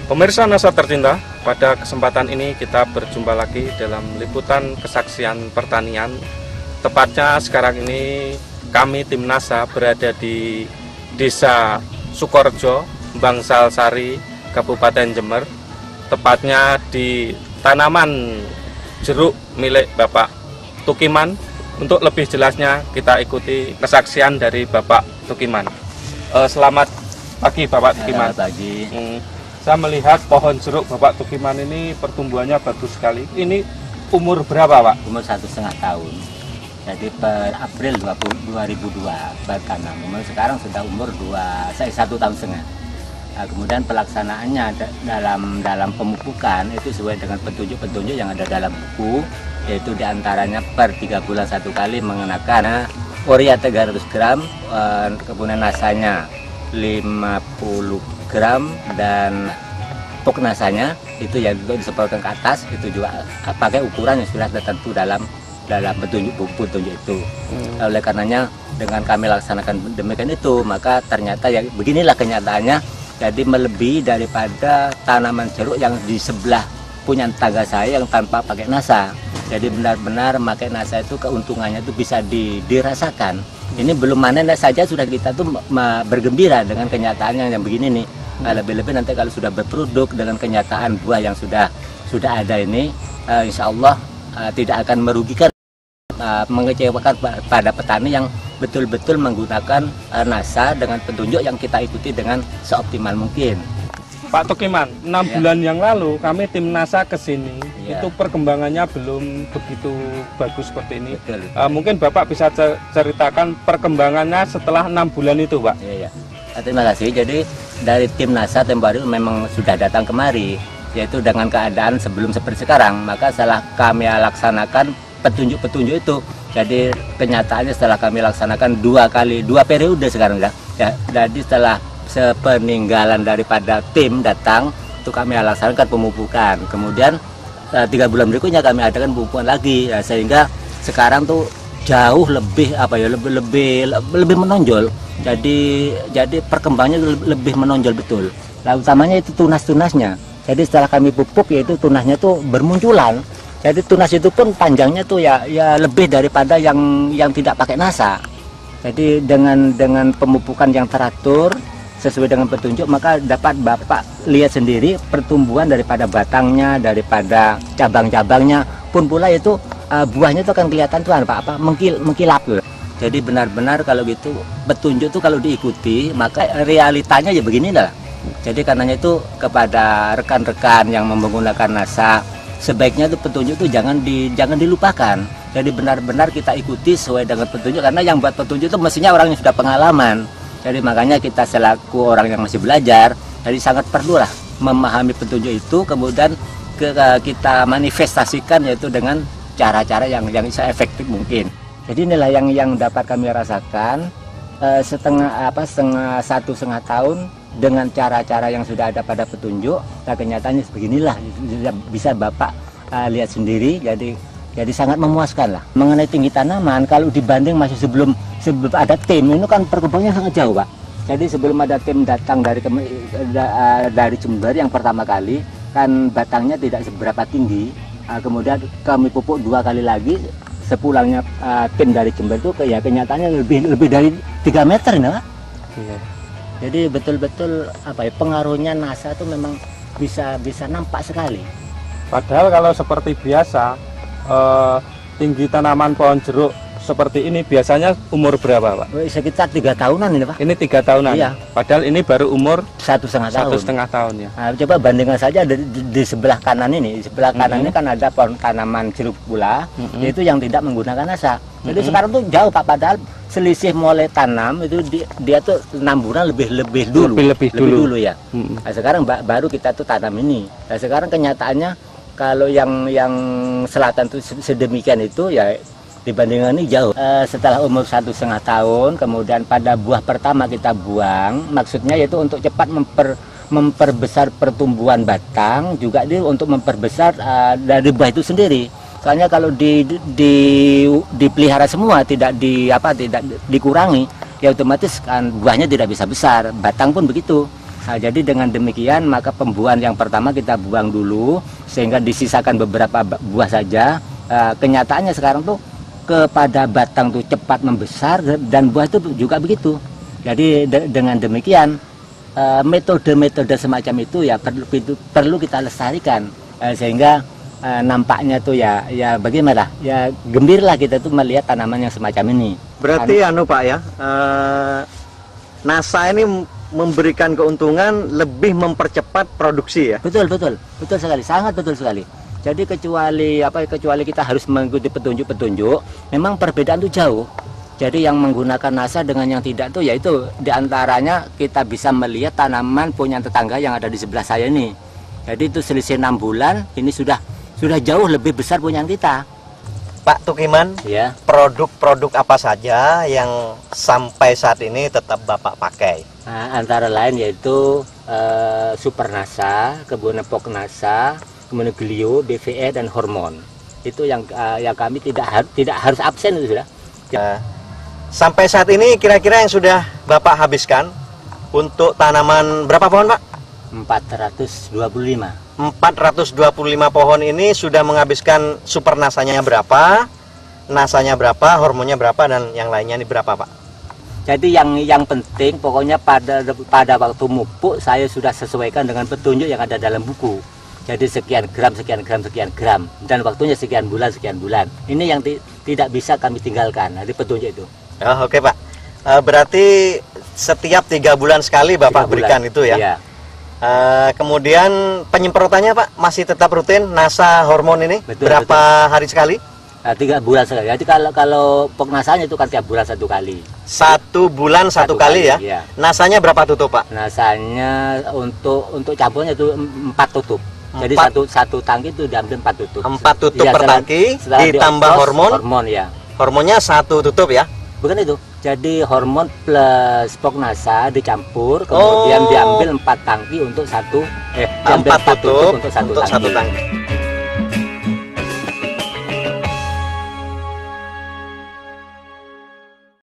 Pemirsa Nasa tercinta, pada kesempatan ini kita berjumpa lagi dalam liputan kesaksian pertanian. Tepatnya sekarang ini kami tim NASA berada di Desa Sukorejo, Bangsal Sari, Kabupaten Jember. Tepatnya di tanaman jeruk milik Bapak Tukiman. Untuk lebih jelasnya kita ikuti kesaksian dari Bapak Tukiman. Selamat pagi Bapak Tukiman. Selamat pagi. Saya melihat pohon jeruk Bapak Tukiman ini pertumbuhannya bagus sekali. Ini umur berapa Pak? Umur 1,5 tahun. Jadi per April 2002 bertanam. Umur sekarang sudah umur 1,5 tahun. Nah, kemudian pelaksanaannya dalam pemupukan itu sesuai dengan petunjuk-petunjuk yang ada dalam buku, yaitu diantaranya per 3 bulan 1 kali mengenakan urea 300 gram, kemudian nasanya 50 gram, dan pupuk nasanya itu yang disemprotkan ke atas itu juga pakai ukuran yang sudah tertentu dalam petunjuk itu. Oleh karenanya dengan kami laksanakan demikian itu, maka ternyata ya beginilah kenyataannya. Jadi melebihi daripada tanaman jeruk yang di sebelah punya tetangga saya yang tanpa pakai NASA. Jadi benar-benar pakai NASA itu keuntungannya itu bisa dirasakan. Ini belum panen saja sudah kita tuh bergembira dengan kenyataannya yang begini nih. Lebih-lebih nanti kalau sudah berproduk dengan kenyataan buah yang sudah ada ini, insya Allah tidak akan merugikan, mengecewakan pada petani yang betul-betul menggunakan NASA dengan petunjuk yang kita ikuti dengan seoptimal mungkin. Pak Tukiman, 6 bulan yang lalu kami tim NASA ke sini, itu perkembangannya belum begitu bagus seperti ini. Betul. Mungkin Bapak bisa ceritakan perkembangannya setelah 6 bulan itu Pak. Iya. Terima kasih. Jadi dari tim NASA tempoh hari memang sudah datang kemari, yaitu dengan keadaan sebelum seperti sekarang. Maka setelah kami laksanakan petunjuk-petunjuk itu, jadi kenyataannya setelah kami laksanakan 2 periode sekarang ya. Jadi setelah sepeninggalan daripada tim datang, itu kami laksanakan pemupukan. Kemudian 3 bulan berikutnya kami adakan pemupukan lagi, ya, sehingga sekarang tuh jauh lebih lebih menonjol. Jadi perkembangannya lebih menonjol betul. Nah, utamanya itu tunas-tunasnya. Jadi setelah kami pupuk, yaitu tunasnya tuh bermunculan. Jadi tunas itu pun panjangnya tuh ya lebih daripada yang tidak pakai NASA. Jadi dengan pemupukan yang teratur sesuai dengan petunjuk, maka dapat Bapak lihat sendiri pertumbuhan daripada batangnya, daripada cabang-cabangnya pun pula itu buahnya itu akan kelihatan tuh mengkilap tuh. Jadi benar-benar kalau gitu petunjuk tuh kalau diikuti, maka realitanya ya beginilah. Jadi karenanya itu kepada rekan-rekan yang menggunakan NASA, sebaiknya itu petunjuk itu jangan dilupakan. Jadi benar-benar kita ikuti sesuai dengan petunjuk, karena yang buat petunjuk itu mestinya orang yang sudah pengalaman. Jadi makanya kita selaku orang yang masih belajar, jadi sangat perlulah memahami petunjuk itu, kemudian kita manifestasikan yaitu dengan cara-cara yang se-efektif mungkin. Jadi inilah yang dapat kami rasakan setengah 1,5 tahun dengan cara-cara yang sudah ada pada petunjuk. Nah, kenyataannya beginilah, bisa Bapak lihat sendiri. Jadi sangat memuaskan lah. Mengenai tinggi tanaman, kalau dibanding masih sebelum ada tim, ini kan perkembangannya sangat jauh Pak. Jadi sebelum ada tim datang dari Jember yang pertama kali, kan batangnya tidak seberapa tinggi. Kemudian kami pupuk 2 kali lagi. Sepulangnya tim dari Jember itu kenyataannya lebih dari 3 meter ini Pak. Iya. Jadi betul-betul pengaruhnya NASA itu memang bisa nampak sekali. Padahal kalau seperti biasa tinggi tanaman pohon jeruk seperti ini biasanya umur berapa Pak? Sekitar 3 tahunan ini Pak. Ini 3 tahunan. Iya. Padahal ini baru umur 1,5 tahun. 1,5 tahun ya. Nah, coba bandingkan saja di sebelah kanan ini. Di sebelah kanan ini kan ada pohon tanaman jeruk pula, yaitu yang tidak menggunakan NASA. Jadi sekarang tuh jauh Pak, padahal selisih mulai tanam itu dia tuh 6 bulan lebih dulu ya. Nah, sekarang baru kita tuh tanam ini. Nah, sekarang kenyataannya kalau yang selatan tuh sedemikian itu ya dibandingkan ini jauh. Setelah umur 1,5 tahun, kemudian pada buah pertama kita buang, maksudnya yaitu untuk cepat memperbesar pertumbuhan batang, juga dia untuk memperbesar dari buah itu sendiri. Soalnya kalau dipelihara semua, tidak dikurangi, ya otomatis kan buahnya tidak bisa besar. Batang pun begitu. Nah, jadi dengan demikian maka pembuahan yang pertama kita buang dulu sehingga disisakan beberapa buah saja. Kenyataannya sekarang tuh kepada batang tuh cepat membesar dan buah itu juga begitu. Jadi dengan demikian metode-metode semacam itu ya perlu kita lestarikan sehingga nampaknya tuh ya bagaimana ya gembiralah kita tuh melihat tanaman yang semacam ini. Berarti Pak ya, NASA ini memberikan keuntungan lebih mempercepat produksi ya. Betul sekali, sangat betul sekali. Jadi kecuali kita harus mengikuti petunjuk-petunjuk, memang perbedaan itu jauh. Jadi yang menggunakan NASA dengan yang tidak tuh yaitu diantaranya kita bisa melihat tanaman punya tetangga yang ada di sebelah saya ini. Jadi itu selisih 6 bulan, ini sudah jauh lebih besar punyaan kita. Pak Tukiman, ya. Produk-produk apa saja yang sampai saat ini tetap Bapak pakai? Nah, antara lain yaitu Super NASA, kemudian Pok NASA, kemudian Glio, DVE dan hormon. Itu yang kami tidak harus absen itu sudah. Sampai saat ini kira-kira yang sudah Bapak habiskan untuk tanaman berapa pohon, Pak? 425. 425 pohon ini sudah menghabiskan Super nasanya berapa, nasanya berapa, hormonnya berapa, dan yang lainnya ini berapa, Pak? Jadi yang penting pokoknya pada waktu mupuk saya sudah sesuaikan dengan petunjuk yang ada dalam buku. Jadi sekian gram dan waktunya sekian bulan. Ini yang tidak bisa kami tinggalkan dari petunjuk itu. Oh, oke, Pak. Berarti setiap 3 bulan sekali Bapak berikan itu ya? Iya. Kemudian penyemprotannya Pak masih tetap rutin NASA hormon ini? Berapa hari sekali? 3 bulan sekali. Jadi kalau Pok nasanya itu kan tiap bulan 1 kali. 1 bulan 1 kali ya? Iya. Nasanya berapa tutup Pak? Nasanya untuk campurnya itu 4 tutup. Jadi satu tangki itu diambil 4 tutup. 4 tutup ya, per tangki ditambah hormon. Hormon ya. Hormonnya 1 tutup ya? Bukan itu. Jadi hormon plus Pok NASA dicampur, kemudian diambil 4 tangki untuk 4 tutup untuk satu tangki.